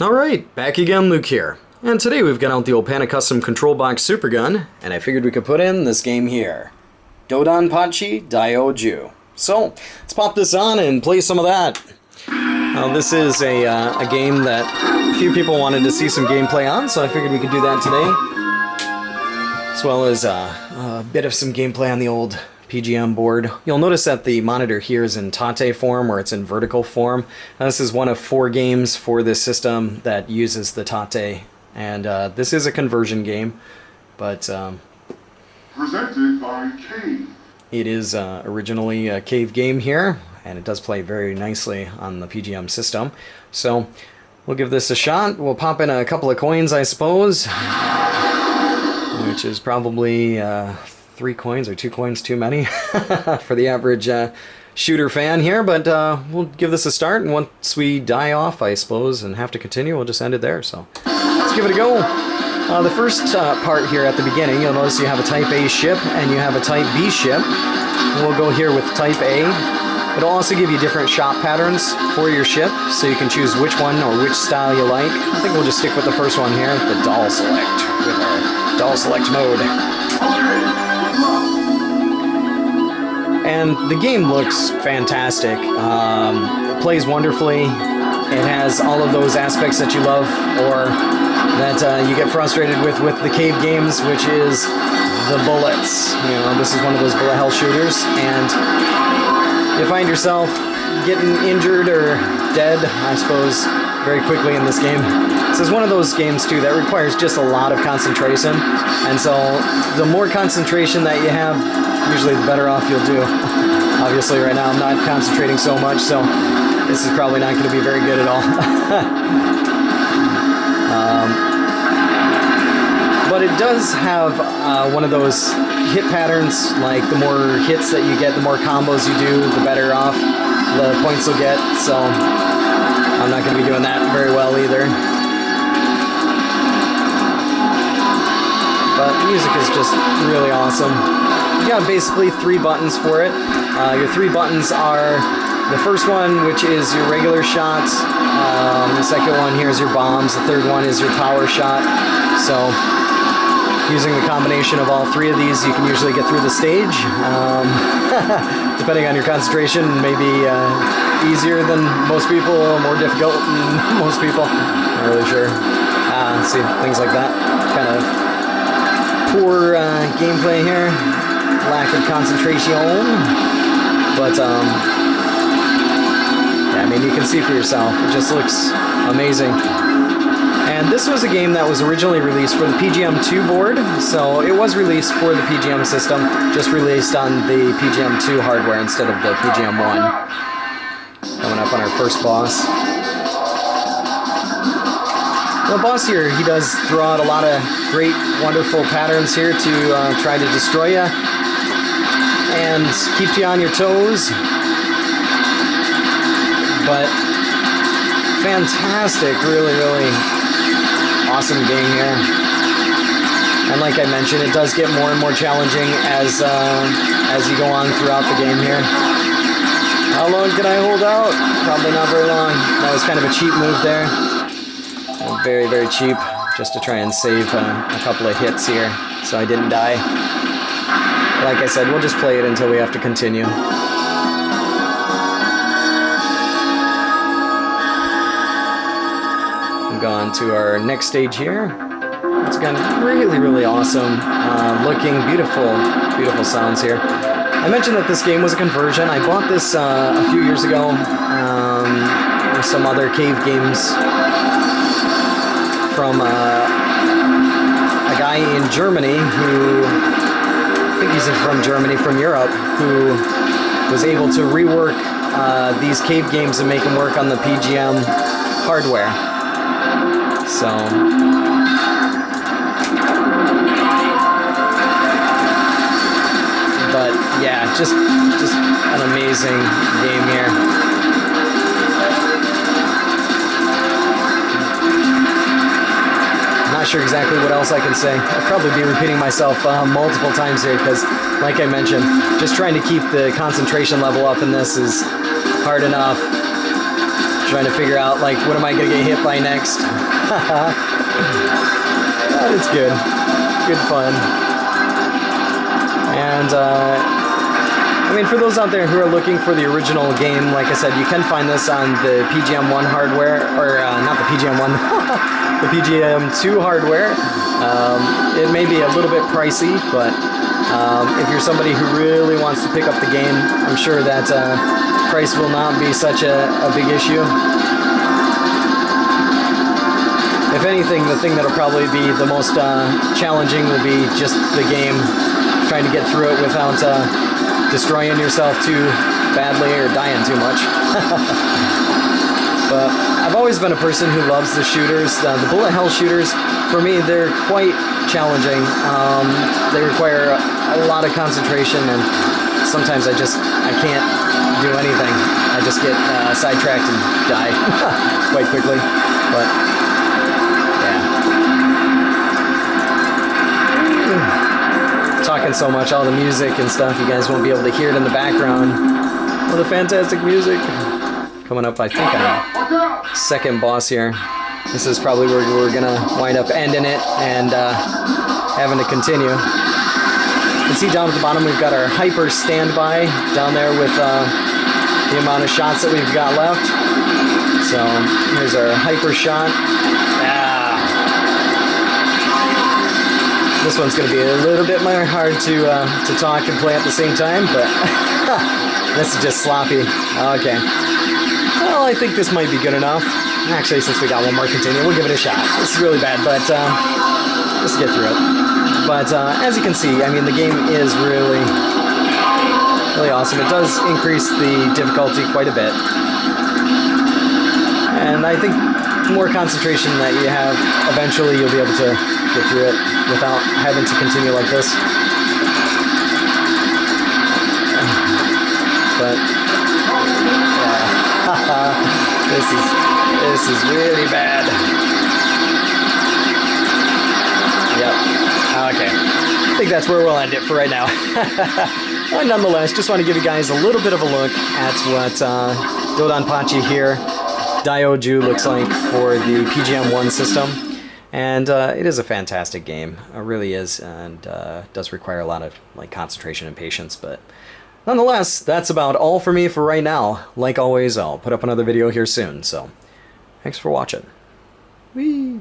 Alright, back again, Luke here. And today we've got out the old Panic Custom Control Box Super Gun, and I figured we could put in this game here. Dodon Pachi Dai. So, let's pop this on and play some of that. This is a game that a few people wanted to see some gameplay on, so I figured we could do that today. As well as a bit of some gameplay on the old PGM board. You'll notice that the monitor here is in Tate form, or it's in vertical form. Now, this is one of 4 games for this system that uses the Tate, and this is a conversion game, but presented by Cave. It is originally a Cave game here, and it does play very nicely on the PGM system. So we'll give this a shot. We'll pop in a couple of coins, I suppose, which is probably 3 coins or 2 coins too many for the average shooter fan here, but we'll give this a start, and once we die off, I suppose, and have to continue, we'll just end it there. So let's give it a go. The first part here at the beginning, you'll notice you have a Type A ship and you have a Type B ship. We'll go here with Type A. It'll also give you different shot patterns for your ship, so you can choose which one or which style you like. I think we'll just stick with the first one here, the doll select, with our doll select mode. And the game looks fantastic. It plays wonderfully. It has all of those aspects that you love, or that you get frustrated with the Cave games, which is the bullets. You know, this is one of those bullet hell shooters, and you find yourself getting injured or dead, I suppose, very quickly in this game. This is one of those games, too, that requires just a lot of concentration, and so the more concentration that you have, usually the better off you'll do. Obviously, right now I'm not concentrating so much, so this is probably not going to be very good at all. But it does have one of those hit patterns, like the more hits that you get, the more combos you do, the better off the points you'll get, so I'm not going to be doing that very well either. But the music is just really awesome. You got basically 3 buttons for it. Your 3 buttons are the first one, which is your regular shot. The second one here is your bombs. The third one is your power shot. So using the combination of all 3 of these, you can usually get through the stage. Depending on your concentration, maybe easier than most people, more difficult than most people. Not really sure. See, things like that. Kind of poor gameplay here. Lack of concentration. But, yeah, I mean, you can see for yourself. It just looks amazing. And this was a game that was originally released for the PGM2 board, so it was released for the PGM system, just released on the PGM2 hardware instead of the PGM1. Coming up on our first boss. The boss here, he does throw out a lot of great, wonderful patterns here to try to destroy you and keep you on your toes. But fantastic, really, really awesome game here. And like I mentioned, it does get more and more challenging as you go on throughout the game here. How long can I hold out? Probably not very long. That was kind of a cheap move there. Very, very cheap, just to try and save a couple of hits here so I didn't die. Like I said, we'll just play it until we have to continue. Go on to our next stage here. It's again really, really awesome looking, beautiful, beautiful sounds here. I mentioned that this game was a conversion. I bought this a few years ago with some other Cave games from a guy in Germany who, I think he's from Germany, from Europe, who was able to rework these Cave games and make them work on the PGM hardware. So, but yeah, just an amazing game here. Not sure exactly what else I can say. I'll probably be repeating myself multiple times here because, like I mentioned, just trying to keep the concentration level up in this is hard enough. trying to figure out, like, what am I going to get hit by next? But it's good. Good fun. And, I mean, for those out there who are looking for the original game, like I said, you can find this on the PGM 1 hardware, or not the PGM 1, the PGM 2 hardware. It may be a little bit pricey, but if you're somebody who really wants to pick up the game, I'm sure that price will not be such a big issue. If anything, the thing that'll probably be the most challenging will be just the game, trying to get through it without destroying yourself too badly or dying too much. But I've always been a person who loves the shooters. The bullet hell shooters, for me, they're quite challenging. They require a lot of concentration, and sometimes I can't do anything. I just get sidetracked and die quite quickly. But talking so much, all the music and stuff, you guys won't be able to hear it in the background. All the fantastic music. Coming up, I think, on our second boss here. This is probably where we're gonna wind up ending it and having to continue. You can see down at the bottom we've got our hyper standby down there with the amount of shots that we've got left. So here's our hyper shot. This one's going to be a little bit more hard to talk and play at the same time, but this is just sloppy. Okay. Well, I think this might be good enough. Actually, since we got one more continue, we'll give it a shot. This is really bad, but let's get through it. But as you can see, I mean, the game is really, really awesome. It does increase the difficulty quite a bit. And I think the more concentration that you have, eventually you'll be able to get through it without having to continue like this. But this is really bad. Yep. Okay. I think that's where we'll end it for right now. But nonetheless, just want to give you guys a little bit of a look at what Dodon Pachi here Daioju looks like for the PGM 1 system. And it is a fantastic game. It really is, and does require a lot of concentration and patience, but nonetheless, that's about all for me for right now. Like always, I'll put up another video here soon, so thanks for watching. Whee!